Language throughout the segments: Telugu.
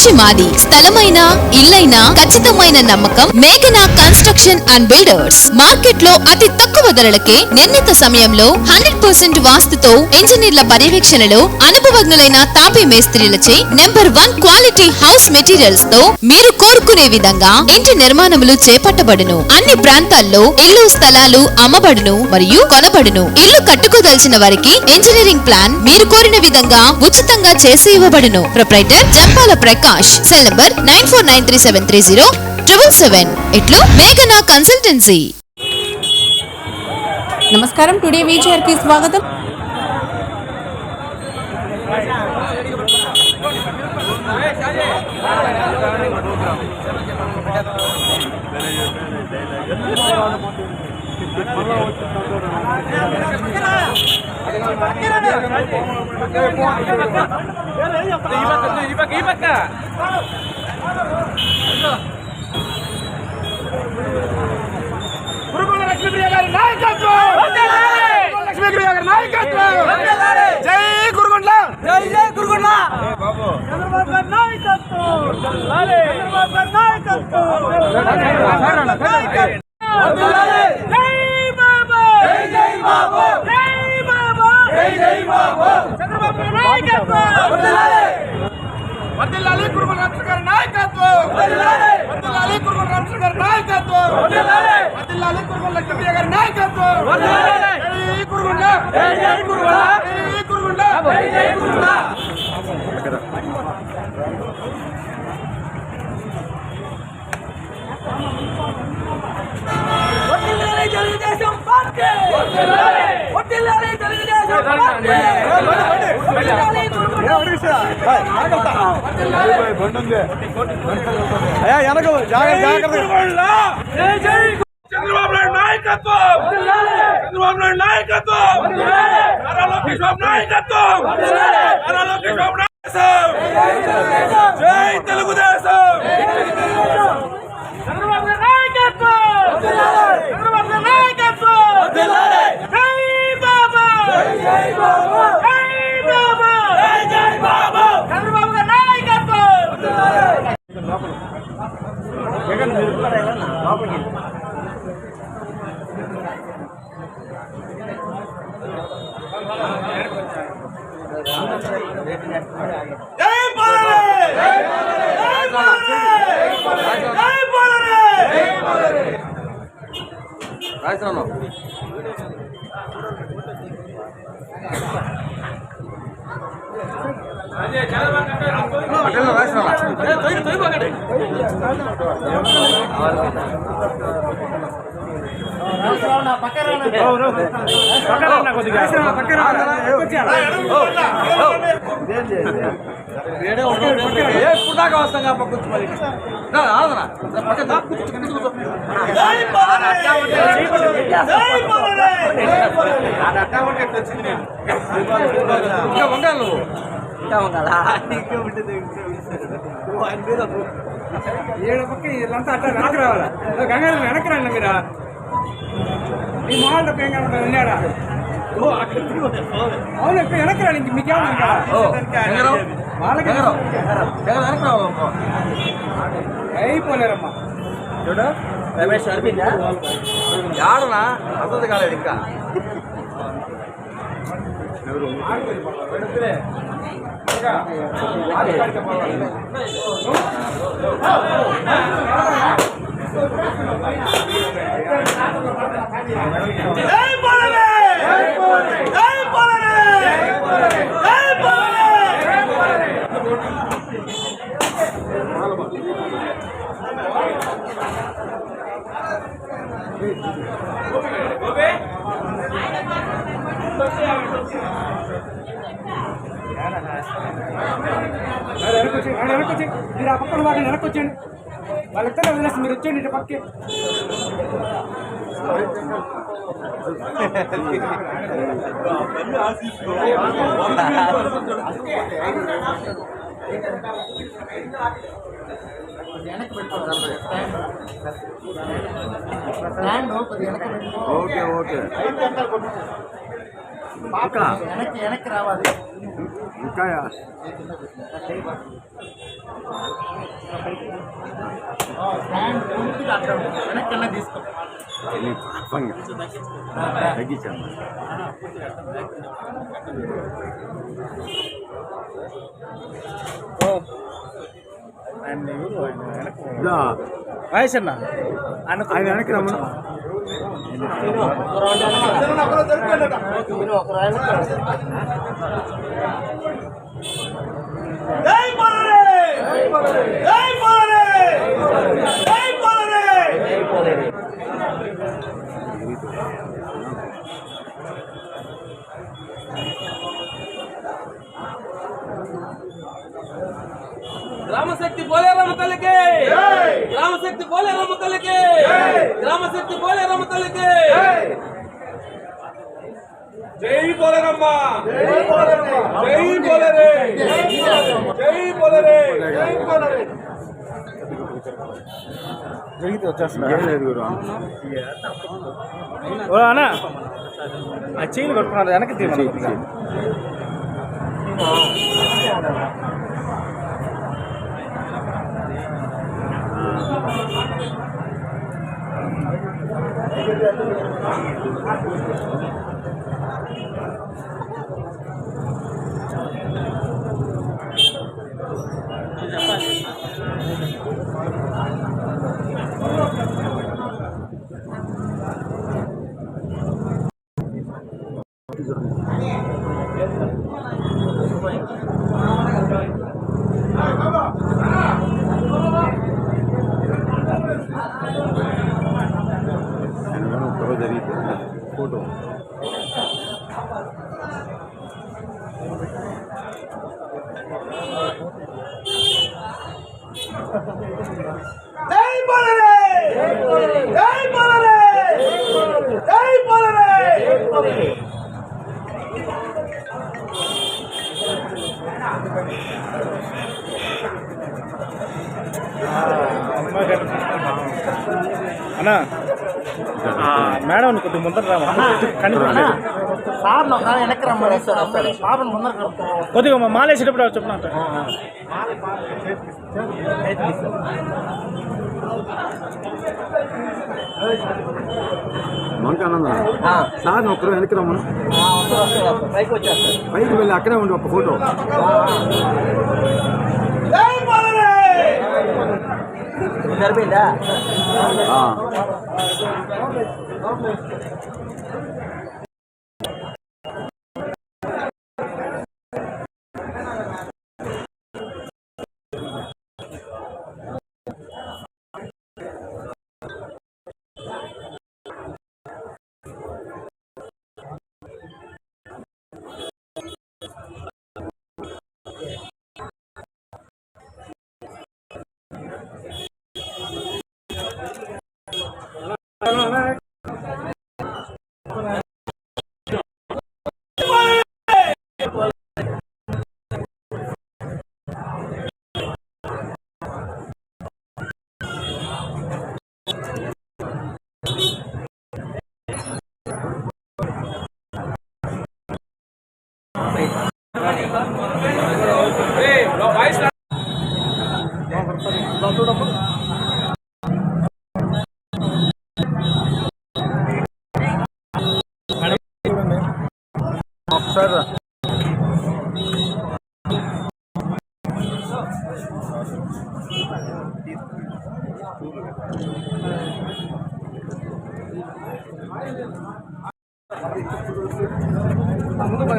కృషి మాది. స్థలమైన ఇల్లైనా ఖచ్చితమైన నమ్మకం మేఘనా కన్స్ట్రక్షన్ అండ్ బిల్డర్స్. మార్కెట్ లో అతి తక్కువ ధరలకే నిర్ణీత సమయంలో 100% వాస్తుతో ఇంజనీర్ల పర్యవేక్షణలో అనుభవజ్ఞులైన తాపీ మేస్త్రీలచే #1 క్వాలిటీ హౌస్ మెటీరియల్స్ తో మీరు కోరుకునే విధంగా ఇంటి నిర్మాణములు చేపట్టబడును. అన్ని ప్రాంతాల్లో ఇల్లు స్థలాలు అమ్మబడును మరియు కొనబడును. ఇల్లు కట్టుకోదలిచిన వారికి ఇంజనీరింగ్ ప్లాన్ మీరు కోరిన విధంగా ఉచితంగా చేసి ఇవ్వబడును. Proprietor Jampala Prakash. Cell number 9493307777. ఇట్లు మేఘనా కన్సల్టెన్సీ. నమస్కారం. టుడే వీచర్ కి స్వాగతం. లక్ష్మీప్రియ గారి నాయకత్వం, లక్ష్మీప్రియ గారి నాయకత్వం. జై గురుగుండ్ల, జై జై గురుగుండ్ల. చంద్రబాబు గారి నాయకత్వం, చంద్రబాబు గారి నాయకత్వం. జై బాబు, జై జై బాబు, జై బాబు, జై జై బాబు. చంద్రబాబు గారి నాయకత్వం. వర్ధిల్లాలి గురుగుండ్ల రామకృష్ణ గారి నాయకత్వం. వర్ధిల్లాలి గురుగుండ్ల రామకృష్ణ గారి నాయకత్వం. వర్ధిల్లాలి గురుగుండ్ల లక్ష్మీప్రియ గారి నాయకత్వం. జై గురుగుండ్ల, జై జై గురుగుండ్ల, జై గురుగుండ్ల, జై జై గురుగుండ్ల. వర్ధిల్లాలి తెలుగుదేశం పార్టీ, వర్ధిల్లాలి తెలుగుదేశం పార్టీ. వర్ధిల్లాలి చంద్రబాబు నాయుడు నాయకత్వం, చంద్రబాబు నాయుడు నాయకత్వం, నారా లోకేష్ బాబు నాయకత్వం, నారా లోకేష్ బాబు నాయకత్వం. జై తెలుగుదేశం. చంద్రబాబు నాయకత్వం, చంద్రబాబు నాయకత్వం. జై బాబా, జై బాబా, జై బాబా, జై జై బాబా. చంద్రబాబు నాయకత్వం. జై బాలనే, జై బాలనే, జై బాలనే, జై బాలనే. రాజరావు పుట్టాక వస్తాం కూర్చు మరి ఏడు పక్క వీళ్ళంతా అట్లా వెనక్కి రావాలా? గంగాధర వెనక్కి రండి మీరు. ఈ మోహన్ ఏం కాకుండా వెళ్ళాడా? అవును, ఇప్పుడు వెనక్కి రండి. మీకేమన్నా అయిపోలేరమ్మా. చూడు రమేష్ అనిపిందా ఆడనా అర్థం కాలేదు ఇంకా. వెనకొచ్చి మీరు ఆ పక్కన వాళ్ళని వెనకొచ్చండి. వాళ్ళిద్దరే వదిలేసి మీరు వచ్చేయండి ఇటు పక్కే. ఓకే ఓకే వెనక్కి రావాలి. ఇంకా తగ్గించాను. వయసు అన్న ఆయన వెనక్కి రమ్మను. జై పోలరే జై పోలరే జై పోలరే గ్రామశక్తి బోలే రమ్మ తల్లికి గ్రామశక్తి బోలే రమ్మ తల్లికి గ్రామశక్తి బోలే రమ్మ తల్లికి జై పోలేరమ్మ జై పోలేరమ్మ జై పోలేరే జై పోలేరే జై పోలేరే జరిగితే వచ్చేస్తున్నా ఏం లేదు గురు. అన్న ఆ చైలు కట్టుకున్నారు వెనక్కి తీసి గొడవ జరిగిపోయింది. ఫోటో జై పోలరే జై పోలరే జై పోలరే అన్న మేడం కొద్దిగా ముందర వెనక్కి రమ్మని పాపను ముందర కొద్దిగా మాలేసేటప్పుడు చెప్పిన మంకానంద సార్ ఒక్కరు వెనక్కి రమ్మను. పైకి వచ్చేస్తారు. పైకి వెళ్ళి అక్కడే ఉండి ఒక ఫోటో. జై పోలరే సరిపోయిందా? సార్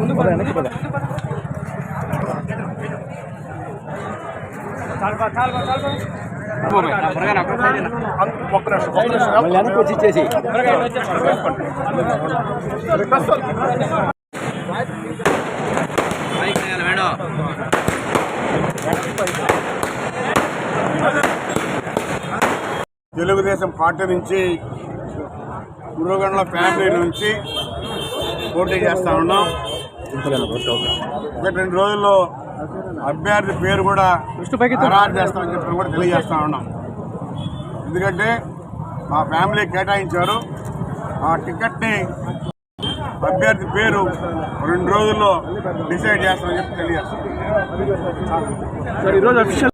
ముందు వెనక్కి పద వెనక్కి వచ్చి ఇచ్చేసి తెలుగుదేశం పార్టీ నుంచి గురుగండ్ల ఫ్యామిలీ నుంచి పోటీ చేస్తా ఉన్నాం. ఒక 2 రోజుల్లో అభ్యర్థి పేరు కూడా ఖరారు చేస్తామని చెప్పి కూడా తెలియజేస్తా ఉన్నాం. ఎందుకంటే మా ఫ్యామిలీ కేటాయించారు. ఆ టికెట్ని అభ్యర్థి పేరు 2 రోజుల్లో డిసైడ్ చేస్తామని చెప్పి తెలియజేస్తాం. ఈరోజు అఫీషియల్